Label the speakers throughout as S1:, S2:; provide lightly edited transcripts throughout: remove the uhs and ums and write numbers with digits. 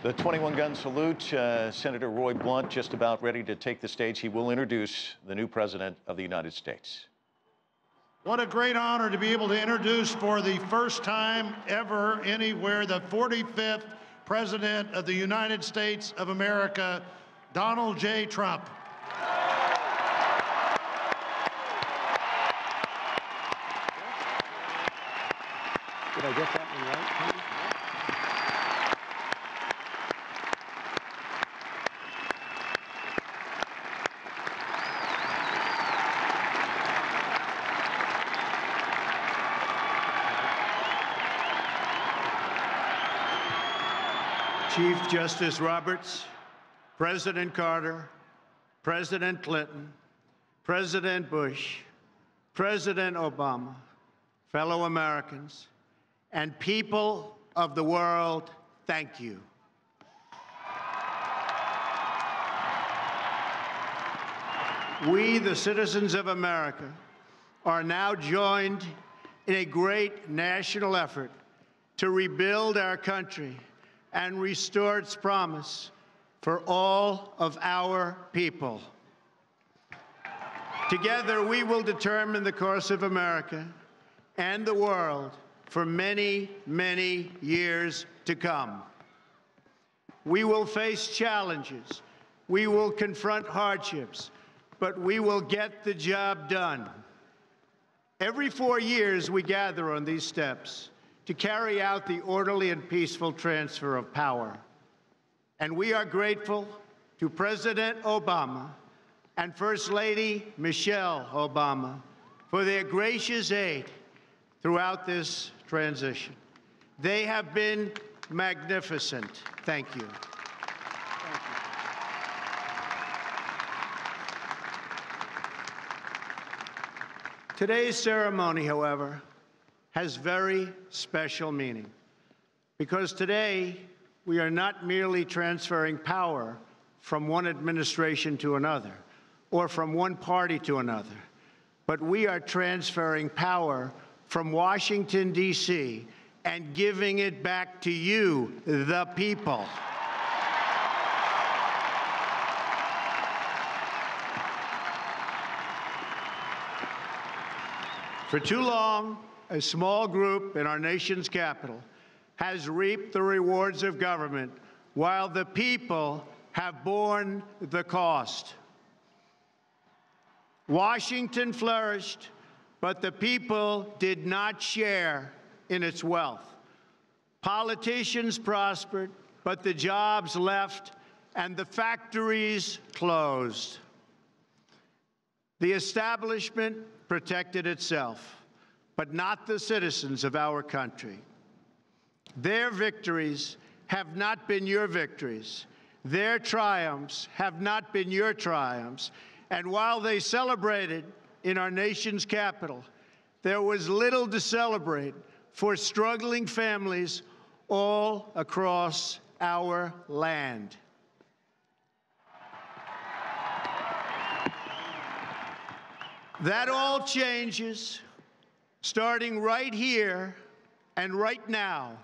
S1: The 21-gun salute, Senator Roy Blunt just about ready to take the stage. He will introduce the new President of the United States.
S2: What a great honor to be able to introduce for the first time ever anywhere the 45th President of the United States of America, Donald J. Trump.
S3: Did I get that one right?
S2: Chief Justice Roberts, President Carter, President Clinton, President Bush, President Obama, fellow Americans, and people of the world, thank you. We, the citizens of America, are now joined in a great national effort to rebuild our country and restore its promise for all of our people. Together, we will determine the course of America and the world for many, many years to come. We will face challenges. We will confront hardships, but we will get the job done. Every 4 years, we gather on these steps to carry out the orderly and peaceful transfer of power. And we are grateful to President Obama and First Lady Michelle Obama for their gracious aid throughout this transition. They have been magnificent. Thank you. Today's ceremony, however, has very special meaning, because today we are not merely transferring power from one administration to another or from one party to another, but we are transferring power from Washington, D.C., and giving it back to you, the people. For too long, a small group in our nation's capital has reaped the rewards of government while the people have borne the cost. Washington flourished, but the people did not share in its wealth. Politicians prospered, but the jobs left and the factories closed. The establishment protected itself, but not the citizens of our country. Their victories have not been your victories. Their triumphs have not been your triumphs. And while they celebrated in our nation's capital, there was little to celebrate for struggling families all across our land. That all changes starting right here and right now,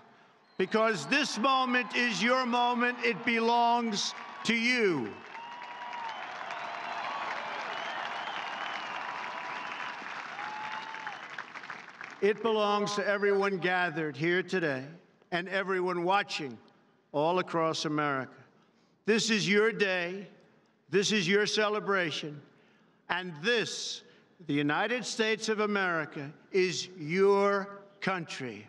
S2: because this moment is your moment. It belongs to you. It belongs to everyone gathered here today and everyone watching all across America. This is your day. This is your celebration. And this, the United States of America, is your country.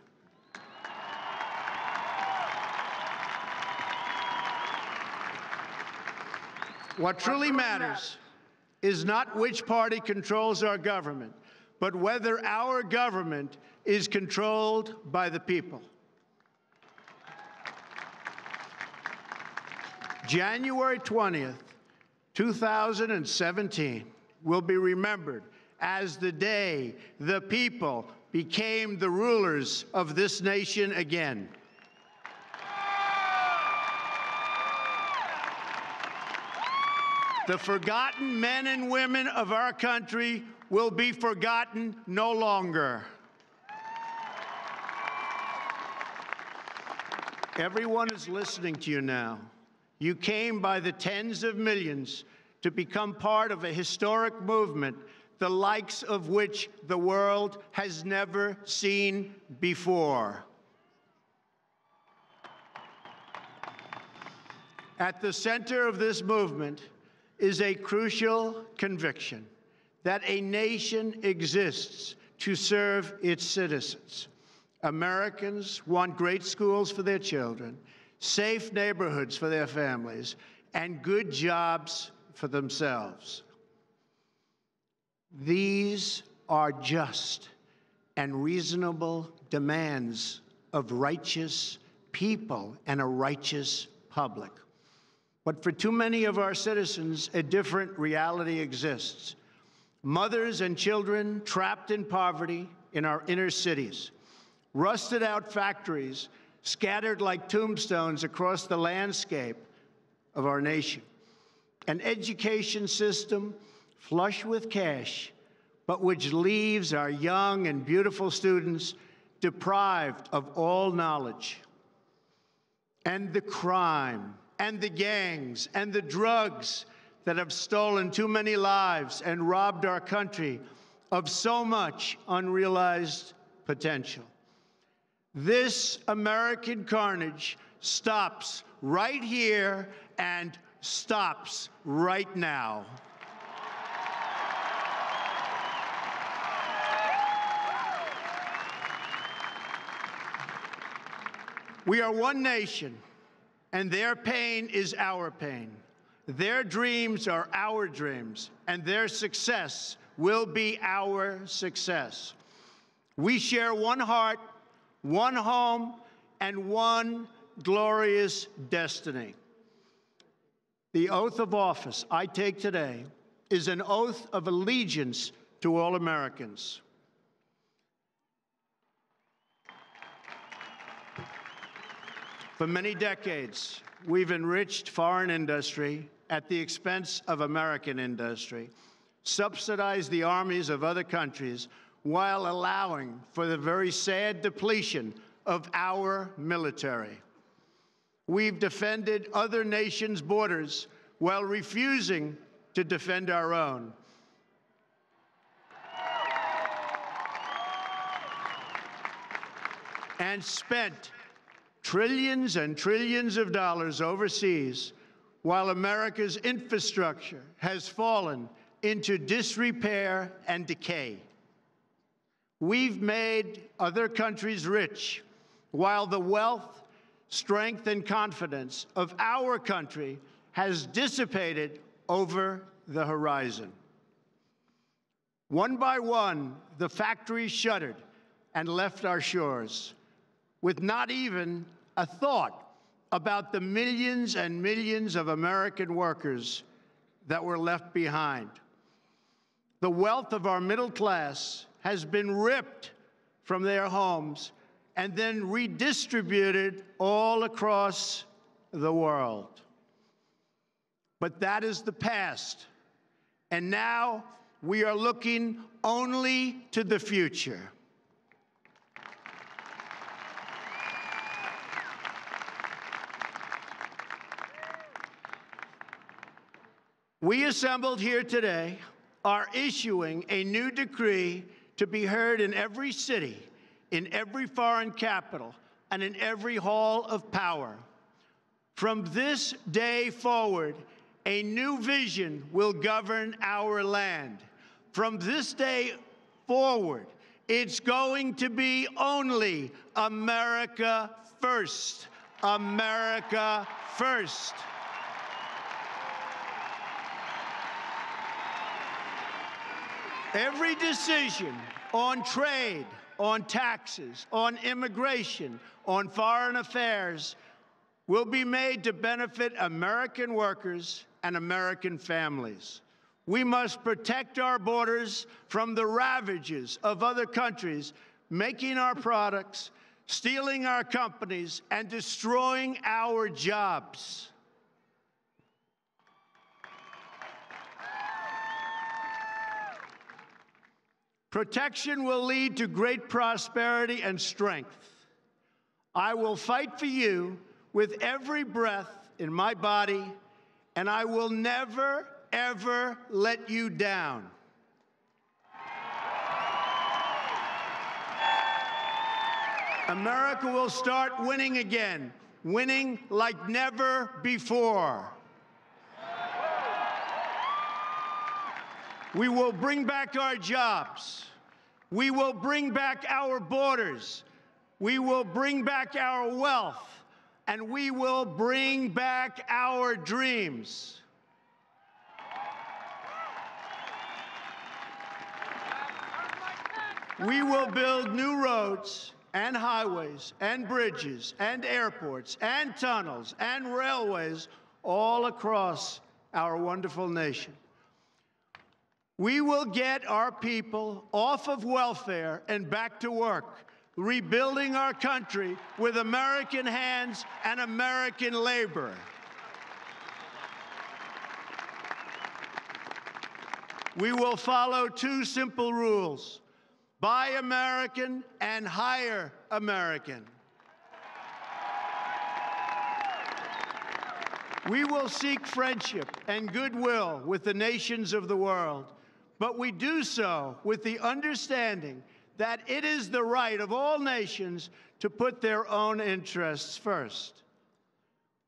S2: What truly matters is not which party controls our government, but whether our government is controlled by the people. January 20th, 2017 will be remembered as the day the people became the rulers of this nation again. The forgotten men and women of our country will be forgotten no longer. Everyone is listening to you now. You came by the tens of millions to become part of a historic movement, the likes of which the world has never seen before. At the center of this movement is a crucial conviction that a nation exists to serve its citizens. Americans want great schools for their children, safe neighborhoods for their families, and good jobs for themselves. These are just and reasonable demands of righteous people and a righteous public. But for too many of our citizens, a different reality exists. Mothers and children trapped in poverty in our inner cities, rusted out factories scattered like tombstones across the landscape of our nation, an education system flush with cash, but which leaves our young and beautiful students deprived of all knowledge. And the crime, and the gangs, and the drugs that have stolen too many lives and robbed our country of so much unrealized potential. This American carnage stops right here and stops right now. We are one nation, and their pain is our pain. Their dreams are our dreams, and their success will be our success. We share one heart, one home, and one glorious destiny. The oath of office I take today is an oath of allegiance to all Americans. For many decades, we've enriched foreign industry at the expense of American industry, subsidized the armies of other countries while allowing for the very sad depletion of our military. We've defended other nations' borders while refusing to defend our own. And spent trillions and trillions of dollars overseas while America's infrastructure has fallen into disrepair and decay. We've made other countries rich while the wealth, strength, and confidence of our country has dissipated over the horizon. One by one, the factories shuttered and left our shores, with not even a thought about the millions and millions of American workers that were left behind. The wealth of our middle class has been ripped from their homes and then redistributed all across the world. But that is the past, and now we are looking only to the future. We assembled here today are issuing a new decree to be heard in every city, in every foreign capital, and in every hall of power. From this day forward, a new vision will govern our land. From this day forward, it's going to be only America first. America first. Every decision on trade, on taxes, on immigration, on foreign affairs will be made to benefit American workers and American families. We must protect our borders from the ravages of other countries, making our products, stealing our companies, and destroying our jobs. Protection will lead to great prosperity and strength. I will fight for you with every breath in my body, and I will never, ever let you down. America will start winning again, winning like never before. We will bring back our jobs. We will bring back our borders. We will bring back our wealth. And we will bring back our dreams. We will build new roads and highways and bridges and airports and tunnels and railways all across our wonderful nation. We will get our people off of welfare and back to work, rebuilding our country with American hands and American labor. We will follow two simple rules: buy American and hire American. We will seek friendship and goodwill with the nations of the world, but we do so with the understanding that it is the right of all nations to put their own interests first.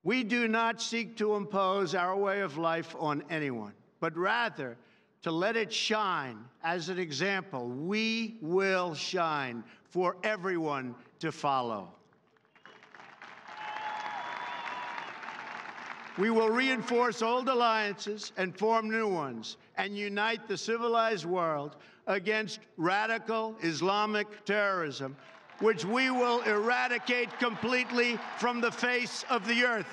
S2: We do not seek to impose our way of life on anyone, but rather to let it shine as an example. We will shine for everyone to follow. We will reinforce old alliances and form new ones and unite the civilized world against radical Islamic terrorism, which we will eradicate completely from the face of the earth.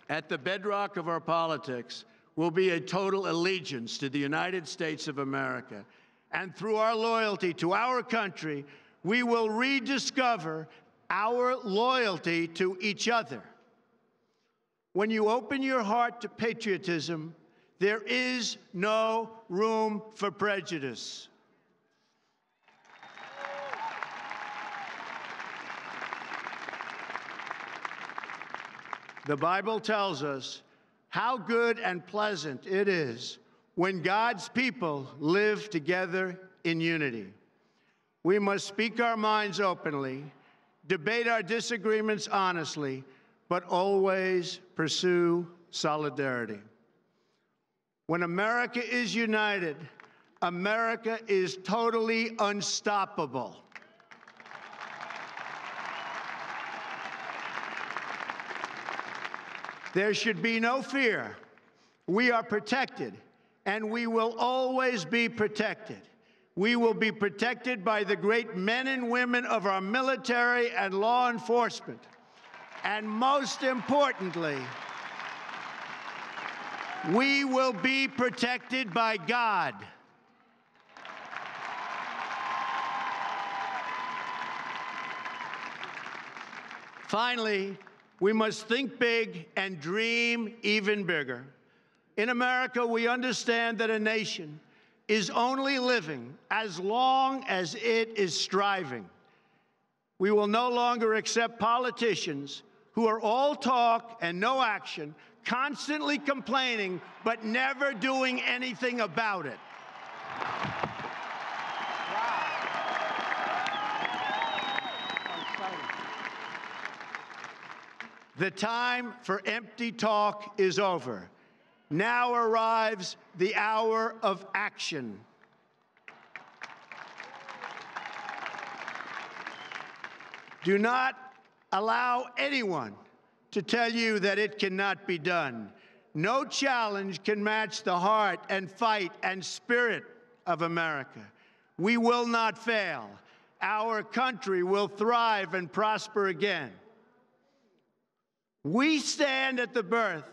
S2: At the bedrock of our politics will be a total allegiance to the United States of America. And through our loyalty to our country, we will rediscover our loyalty to each other. When you open your heart to patriotism, there is no room for prejudice. The Bible tells us how good and pleasant it is when God's people live together in unity. We must speak our minds openly, debate our disagreements honestly, but always pursue solidarity. When America is united, America is totally unstoppable. There should be no fear. We are protected, and we will always be protected. We will be protected by the great men and women of our military and law enforcement. And most importantly, we will be protected by God. Finally, we must think big and dream even bigger. In America, we understand that a nation is only living as long as it is striving. We will no longer accept politicians who are all talk and no action, constantly complaining but never doing anything about it. The time for empty talk is over. Now arrives the hour of action. Do not allow anyone to tell you that it cannot be done. No challenge can match the heart and fight and spirit of America. We will not fail. Our country will thrive and prosper again. We stand at the birth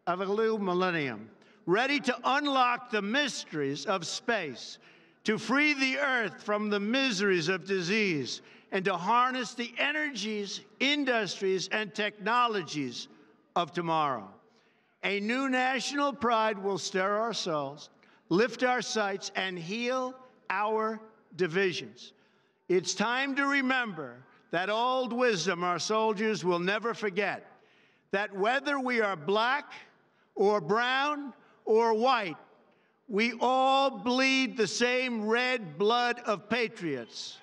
S2: of a new millennium, ready to unlock the mysteries of space, to free the earth from the miseries of disease, and to harness the energies, industries, and technologies of tomorrow. A new national pride will stir our souls, lift our sights, and heal our divisions. It's time to remember that old wisdom our soldiers will never forget, that whether we are black or brown or white, we all bleed the same red blood of patriots.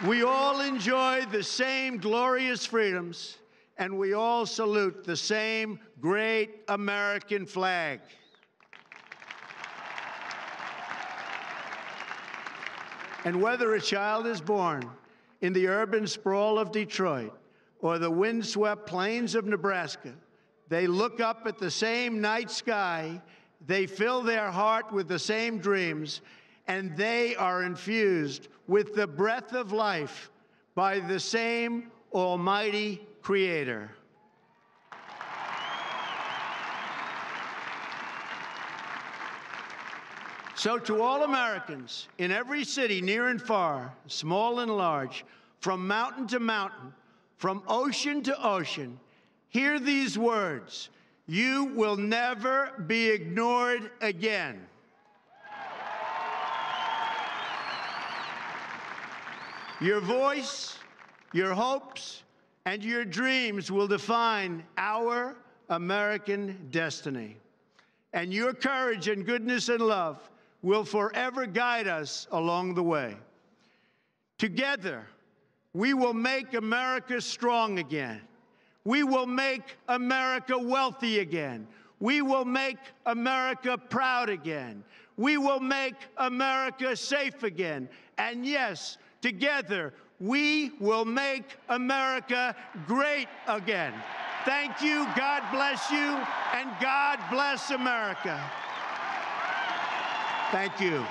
S2: We all enjoy the same glorious freedoms, and we all salute the same great American flag. And whether a child is born in the urban sprawl of Detroit or the windswept plains of Nebraska, they look up at the same night sky, they fill their heart with the same dreams, and they are infused with the breath of life by the same almighty Creator. So to all Americans in every city, near and far, small and large, from mountain to mountain, from ocean to ocean, hear these words: you will never be ignored again. Your voice, your hopes, and your dreams will define our American destiny. And your courage and goodness and love will forever guide us along the way. Together, we will make America strong again. We will make America wealthy again. We will make America proud again. We will make America safe again. And yes, together, we will make America great again. Thank you, God bless you, and God bless America. Thank you.